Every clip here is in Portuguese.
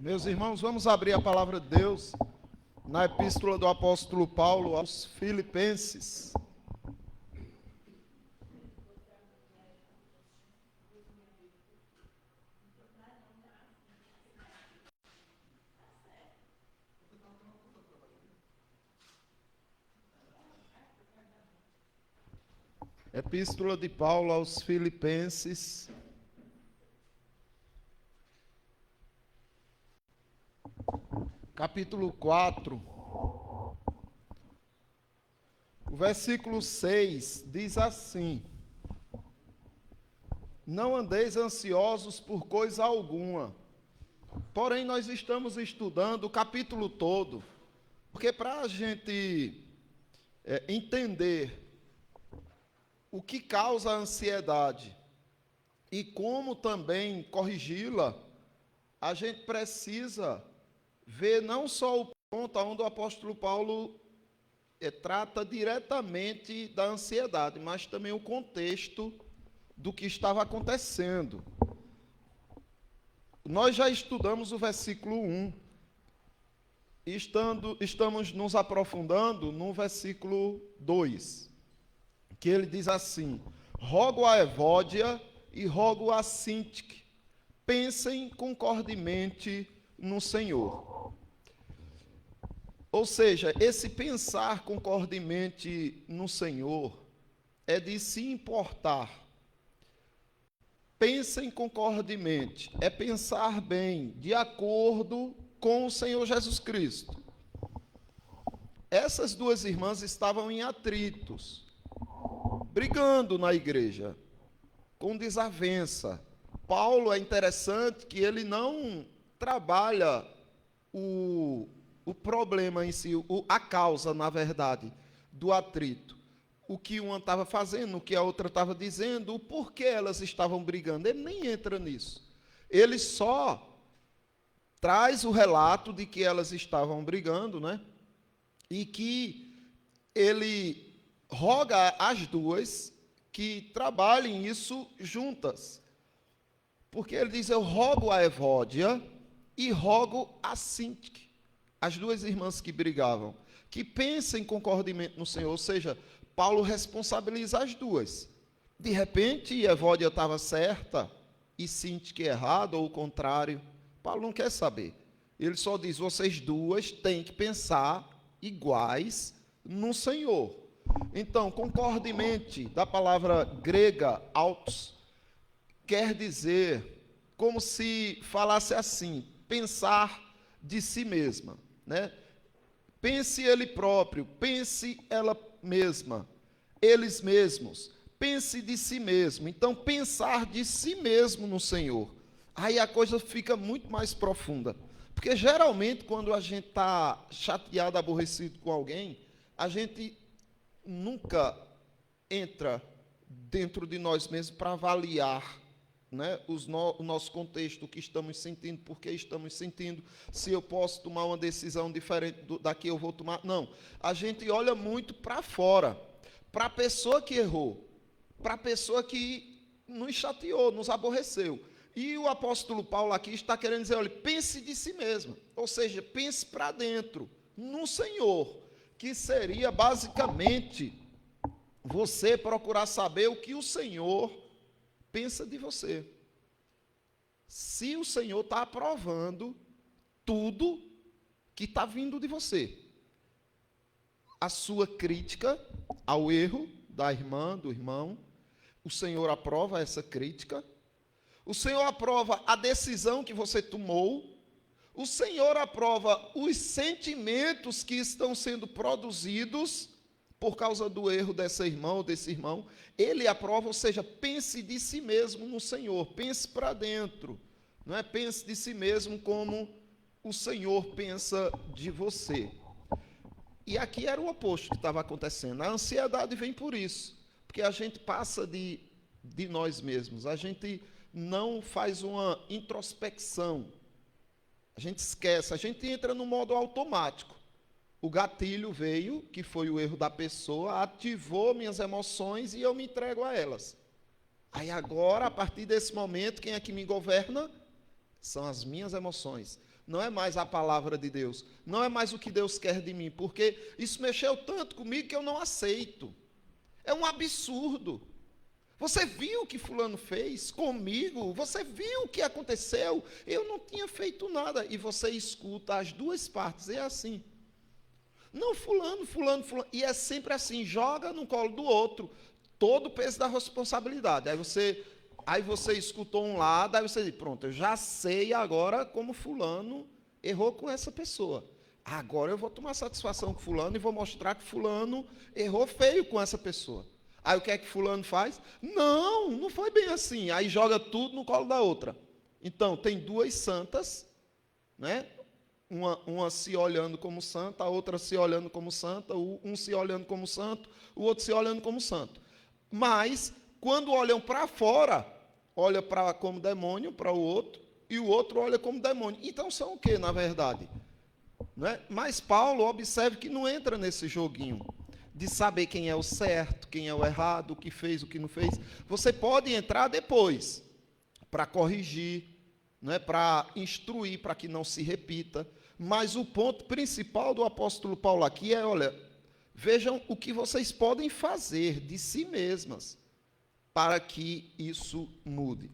Meus irmãos, vamos abrir a palavra de Deus na epístola do apóstolo Paulo aos Filipenses. Epístola de Paulo aos Filipenses. Capítulo 4. O versículo 6 diz assim: Não andeis ansiosos por coisa alguma. Porém, nós estamos estudando o capítulo todo, porque para a gente entender o que causa a ansiedade e como também corrigi-la, a gente precisa ver não só o ponto onde o apóstolo Paulo trata diretamente da ansiedade, mas também o contexto do que estava acontecendo. Nós já estudamos o versículo 1, estamos nos aprofundando no versículo 2, que ele diz assim: rogo a Evódia e rogo a Sintique, pensem concordemente no Senhor. Ou seja, esse pensar concordemente no Senhor é de se importar. Pensem concordemente, é pensar bem, de acordo com o Senhor Jesus Cristo. Essas duas irmãs estavam em atritos, brigando na igreja, com desavença. Paulo, é interessante que ele não trabalha o problema em si, a causa, na verdade, do atrito. O que uma estava fazendo, o que a outra estava dizendo, o porquê elas estavam brigando. Ele nem entra nisso. Ele só traz o relato de que elas estavam brigando, né? E que ele roga às duas que trabalhem isso juntas. Porque ele diz: eu rogo a Evódia e rogo a Sintique, as duas irmãs que brigavam, que pensem concordemente no Senhor. Ou seja, Paulo responsabiliza as duas. De repente, Evódia estava certa e Sintique errado, ou o contrário. Paulo não quer saber. Ele só diz: vocês duas têm que pensar iguais no Senhor. Então, concordemente, da palavra grega autos, quer dizer como se falasse assim: pensar de si mesma, né? Pense ele próprio, pense ela mesma, eles mesmos, pense de si mesmo. Então, pensar de si mesmo no Senhor. Aí a coisa fica muito mais profunda. Porque geralmente, quando a gente está chateado, aborrecido com alguém, a gente nunca entra dentro de nós mesmos para avaliar, né, o nosso contexto, o que estamos sentindo, por que estamos sentindo, se eu posso tomar uma decisão diferente da que eu vou tomar. Não, a gente olha muito para fora, para a pessoa que errou, para a pessoa que nos chateou, nos aborreceu. E o apóstolo Paulo aqui está querendo dizer: olha, pense de si mesmo, ou seja, pense para dentro, no Senhor, que seria basicamente você procurar saber o que o Senhor pensa de você. Se o Senhor está aprovando tudo que está vindo de você. A sua crítica ao erro da irmã, do irmão, o Senhor aprova essa crítica. O Senhor aprova a decisão que você tomou. O Senhor aprova os sentimentos que estão sendo produzidos por causa do erro dessa irmã ou desse irmão. Ele aprova, ou seja, pense de si mesmo no Senhor, pense para dentro, não é? Pense de si mesmo como o Senhor pensa de você. E aqui era o oposto que estava acontecendo. A ansiedade vem por isso, porque a gente passa de nós mesmos, a gente não faz uma introspecção, a gente esquece, a gente entra no modo automático. O gatilho veio, que foi o erro da pessoa, ativou minhas emoções e eu me entrego a elas. Aí agora, a partir desse momento, quem é que me governa? São as minhas emoções. não é mais a palavra de Deus, não é mais o que Deus quer de mim, porque isso mexeu tanto comigo que eu não aceito. É um absurdo. Você viu o que fulano fez comigo? Você viu o que aconteceu? Eu não tinha feito nada. E você escuta as duas partes, é assim. Não, fulano. E é sempre assim, joga no colo do outro todo o peso da responsabilidade. Aí você escutou um lado, aí você diz, pronto, eu já sei agora como fulano errou com essa pessoa. Agora eu vou tomar satisfação com fulano e vou mostrar que fulano errou feio com essa pessoa. Aí o que é que fulano faz? Não foi bem assim. Aí joga tudo no colo da outra. Então, tem duas santas, né? Uma se olhando como santa, a outra se olhando como santa, um se olhando como santo, o outro se olhando como santo. Mas, quando olham para fora, olha como demônio para o outro, e o outro olha como demônio. Então, são o quê, na verdade? Não é? Mas Paulo, observe que não entra nesse joguinho de saber quem é o certo, quem é o errado, o que fez, o que não fez. Você pode entrar depois, para corrigir, não é? Para instruir, para que não se repita. Mas o ponto principal do apóstolo Paulo aqui é, olha, vejam o que vocês podem fazer de si mesmas para que isso mude.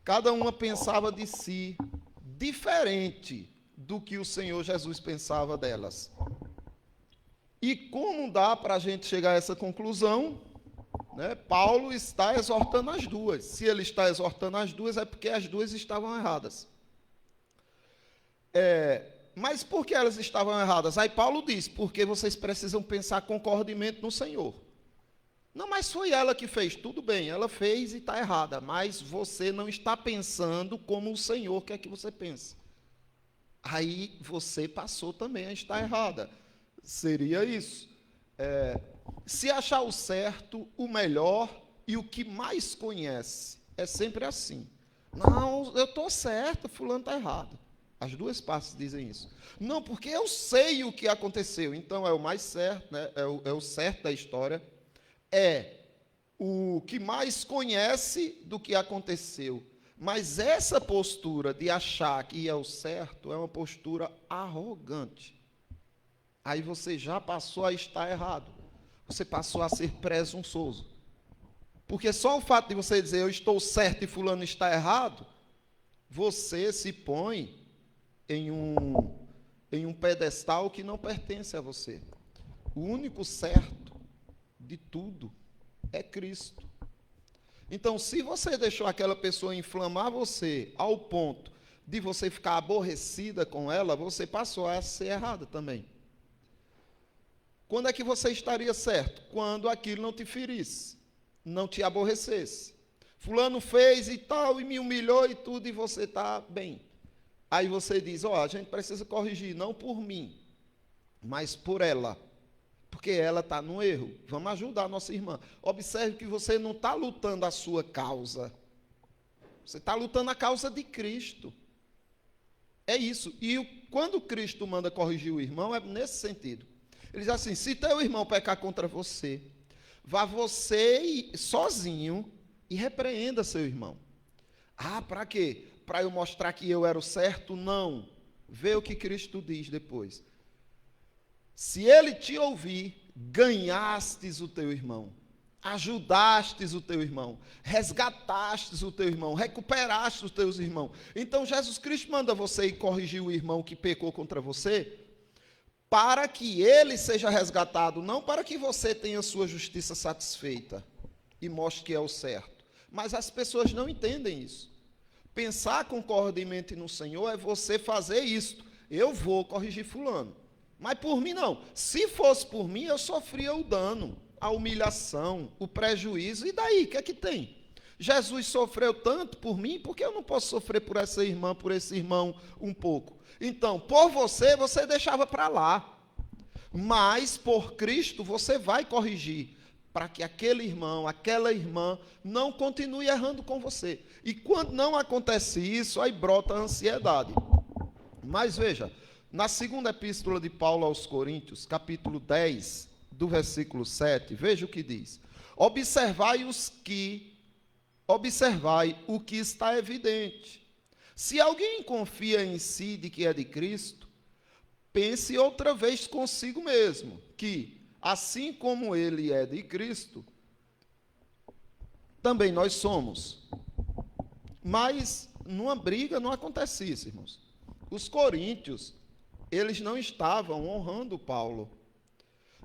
Cada uma pensava de si diferente do que o Senhor Jesus pensava delas. E como dá para a gente chegar a essa conclusão? Né? Paulo está exortando as duas. Se ele está exortando as duas, é porque as duas estavam erradas. Mas por que elas estavam erradas? Aí Paulo diz, porque vocês precisam pensar concordemente no Senhor. Não, mas foi ela que fez. Tudo bem, ela fez e está errada, mas você não está pensando como o Senhor quer que você pense. Aí você passou também a estar errada. Seria isso. Se achar o certo, o melhor e o que mais conhece. É sempre assim. Não, eu estou certo, fulano está errado. As duas partes dizem isso. Não, porque eu sei o que aconteceu. Então, é o mais certo, né? É o certo da história. É o que mais conhece do que aconteceu. Mas essa postura de achar que é o certo é uma postura arrogante. Aí você já passou a estar errado. Você passou a ser presunçoso. Porque só o fato de você dizer eu estou certo e fulano está errado, você se põe em um pedestal que não pertence a você. O único certo de tudo é Cristo. Então, se você deixou aquela pessoa inflamar você ao ponto de você ficar aborrecida com ela, você passou a ser errada também. Quando é que você estaria certo? Quando aquilo não te ferisse, não te aborrecesse. Fulano fez e tal, e me humilhou e tudo, e você está bem. Aí você diz, a gente precisa corrigir, não por mim, mas por ela. Porque ela está no erro. Vamos ajudar a nossa irmã. Observe que você não está lutando a sua causa. Você está lutando a causa de Cristo. É isso. E quando Cristo manda corrigir o irmão, é nesse sentido. Ele diz assim, se teu irmão pecar contra você, vá você sozinho e repreenda seu irmão. Para quê? Para eu mostrar que eu era o certo? Não. Vê o que Cristo diz depois. Se ele te ouvir, ganhastes o teu irmão, ajudastes o teu irmão, resgatastes o teu irmão, recuperastes os teus irmãos. Então Jesus Cristo manda você ir corrigir o irmão que pecou contra você, para que ele seja resgatado, não para que você tenha sua justiça satisfeita e mostre que é o certo. Mas as pessoas não entendem isso. Pensar concordemente no Senhor é você fazer isto. Eu vou corrigir fulano. Mas por mim não. Se fosse por mim, eu sofria o dano, a humilhação, o prejuízo. E daí, o que é que tem? Jesus sofreu tanto por mim, por que eu não posso sofrer por essa irmã, por esse irmão um pouco? Então, por você deixava para lá. Mas por Cristo você vai corrigir, para que aquele irmão, aquela irmã não continue errando com você. E quando não acontece isso, aí brota a ansiedade. Mas veja, na segunda epístola de Paulo aos Coríntios, capítulo 10, do versículo 7, veja o que diz. Observai o que está evidente. Se alguém confia em si de que é de Cristo, pense outra vez consigo mesmo, que, assim como ele é de Cristo, também nós somos. Mas numa briga não acontece isso, irmãos. Os coríntios, eles não estavam honrando Paulo.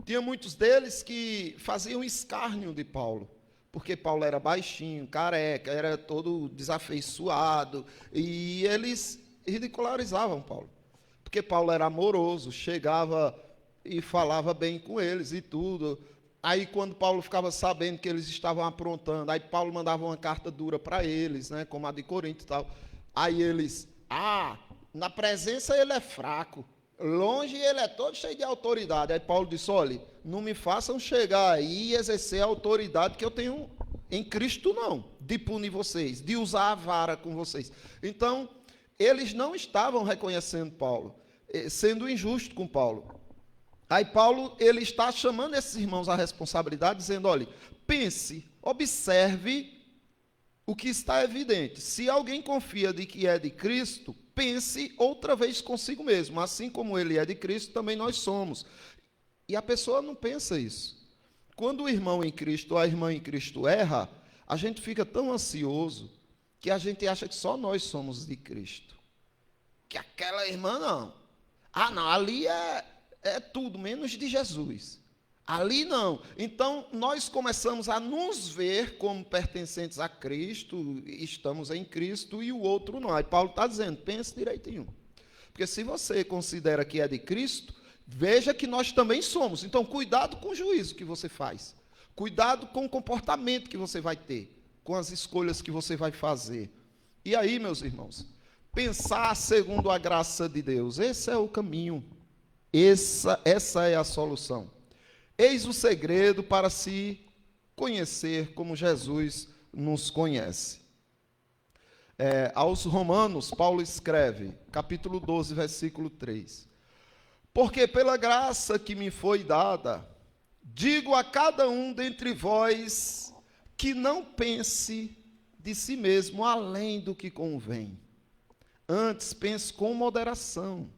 Tinha muitos deles que faziam escárnio de Paulo, porque Paulo era baixinho, careca, era todo desafeiçoado, e eles ridicularizavam Paulo, porque Paulo era amoroso, chegava e falava bem com eles e tudo. Aí quando Paulo ficava sabendo que eles estavam aprontando, aí Paulo mandava uma carta dura para eles, né, como a de Corinto e tal. Aí eles, na presença ele é fraco, longe ele é todo cheio de autoridade. Aí Paulo disse, olha, não me façam chegar aí e exercer a autoridade que eu tenho em Cristo não, de punir vocês, de usar a vara com vocês. Então, eles não estavam reconhecendo Paulo, sendo injusto com Paulo. Aí Paulo, ele está chamando esses irmãos à responsabilidade, dizendo, olha, pense, observe o que está evidente. Se alguém confia de que é de Cristo, pense outra vez consigo mesmo. Assim como ele é de Cristo, também nós somos. E a pessoa não pensa isso. Quando o irmão em Cristo ou a irmã em Cristo erra, a gente fica tão ansioso que a gente acha que só nós somos de Cristo. Que aquela irmã não. Não, ali é tudo menos de Jesus. Ali não. Então, nós começamos a nos ver como pertencentes a Cristo, estamos em Cristo, e o outro não. Aí Paulo está dizendo, pense direitinho. Porque se você considera que é de Cristo, veja que nós também somos. Então, cuidado com o juízo que você faz. Cuidado com o comportamento que você vai ter, com as escolhas que você vai fazer. E aí, meus irmãos, pensar segundo a graça de Deus, esse é o caminho. Essa é a solução. Eis o segredo para se conhecer como Jesus nos conhece. Aos Romanos, Paulo escreve, capítulo 12, versículo 3. Porque pela graça que me foi dada, digo a cada um dentre vós que não pense de si mesmo além do que convém. Antes pense com moderação,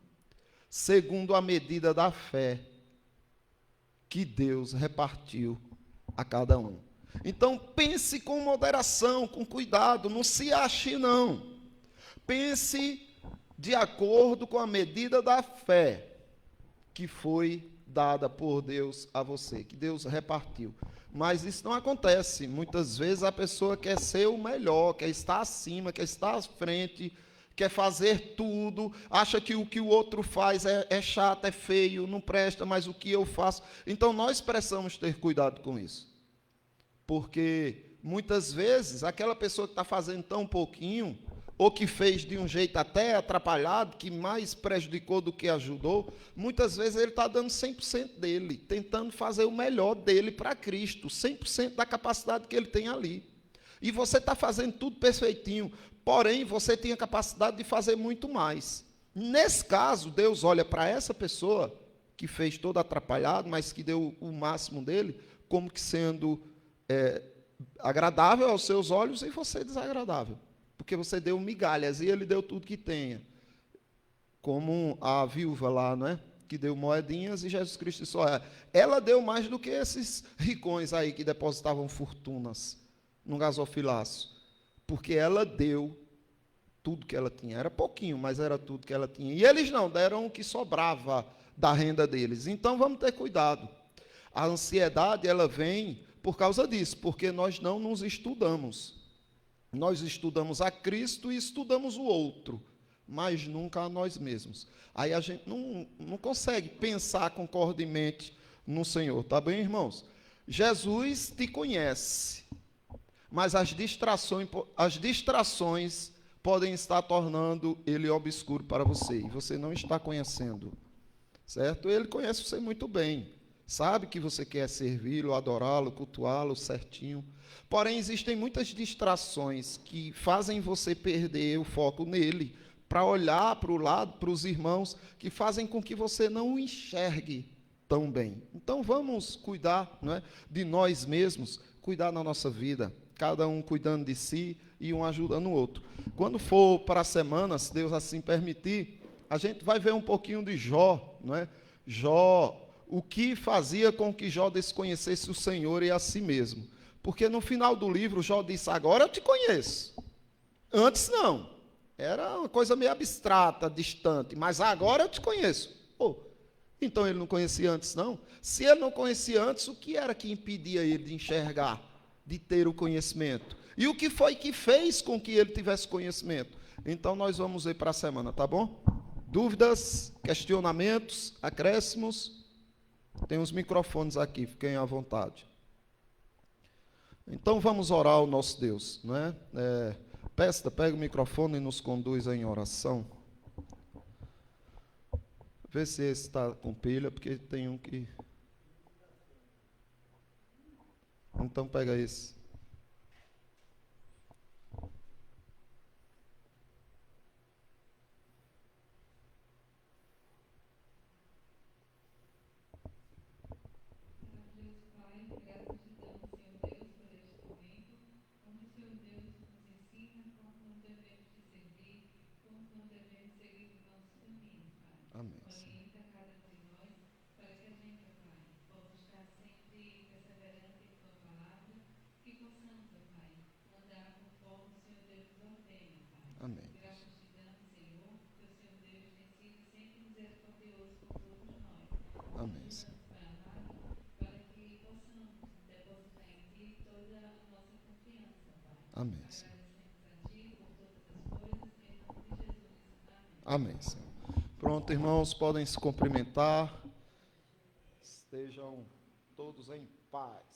segundo a medida da fé que Deus repartiu a cada um. Então, pense com moderação, com cuidado, não se ache não. Pense de acordo com a medida da fé que foi dada por Deus a você, que Deus repartiu. Mas isso não acontece. Muitas vezes a pessoa quer ser o melhor, quer estar acima, quer estar à frente, quer fazer tudo, acha que o que o outro faz é chato, é feio, não presta, mas o que eu faço... Então, nós precisamos ter cuidado com isso. Porque, muitas vezes, aquela pessoa que está fazendo tão pouquinho, ou que fez de um jeito até atrapalhado, que mais prejudicou do que ajudou, muitas vezes ele está dando 100% dele, tentando fazer o melhor dele para Cristo, 100% da capacidade que ele tem ali. E você está fazendo tudo perfeitinho, porém, você tem a capacidade de fazer muito mais. Nesse caso, Deus olha para essa pessoa que fez todo atrapalhado, mas que deu o máximo dele, como que sendo agradável aos seus olhos e você desagradável. Porque você deu migalhas e ele deu tudo que tenha. Como a viúva lá, não é? Que deu moedinhas e Jesus Cristo disse, ela deu mais do que esses ricões aí que depositavam fortunas no gasofilaço. Porque ela deu tudo que ela tinha. Era pouquinho, mas era tudo que ela tinha. E eles não, deram o que sobrava da renda deles. Então, vamos ter cuidado. A ansiedade, ela vem por causa disso, porque nós não nos estudamos. Nós estudamos a Cristo e estudamos o outro, mas nunca a nós mesmos. Aí a gente não consegue pensar concordemente no Senhor. Tá bem, irmãos? Jesus te conhece, mas as distrações podem estar tornando ele obscuro para você, e você não está conhecendo, certo? Ele conhece você muito bem, sabe que você quer servi-lo, adorá-lo, cultuá-lo certinho, porém existem muitas distrações que fazem você perder o foco nele, para olhar para o lado, para os irmãos, que fazem com que você não o enxergue tão bem. Então vamos cuidar, não é, de nós mesmos, cuidar da nossa vida. Cada um cuidando de si e um ajudando o outro. Quando for para a semana, se Deus assim permitir, a gente vai ver um pouquinho de Jó, não é? Jó, o que fazia com que Jó desconhecesse o Senhor e a si mesmo. Porque no final do livro, Jó disse: agora eu te conheço. Antes não. Era uma coisa meio abstrata, distante. Mas agora eu te conheço. Pô, então ele não conhecia antes, não? Se ele não conhecia antes, o que era que impedia ele de enxergar, de ter o conhecimento? E o que foi que fez com que ele tivesse conhecimento? Então nós vamos ver para a semana, tá bom? Dúvidas, questionamentos, acréscimos? Tem uns microfones aqui, fiquem à vontade. Então vamos orar ao nosso Deus, não é? Pesta, pega o microfone e nos conduz em oração. Vê se esse está com pilha, porque tem um que... Então pega esse. Amém. Orienta cada um de nós para que a gente, Pai, possa estar sempre perseverante em Tua palavra, que possamos, Pai, andar conforme o Senhor Deus nos ordena, Pai. Amém. Graças te damos, Senhor, que o Senhor Deus tem sido sempre misericordioso com todos nós. Amém. Ajuda-nos, Pai amado, para que possamos depositar em Ti toda a nossa confiança, Pai. Amém. Agradecemos a Ti por todas as coisas, em nome de Jesus. Amém. Amém, Senhor. Pronto, irmãos, podem se cumprimentar. Estejam todos em paz.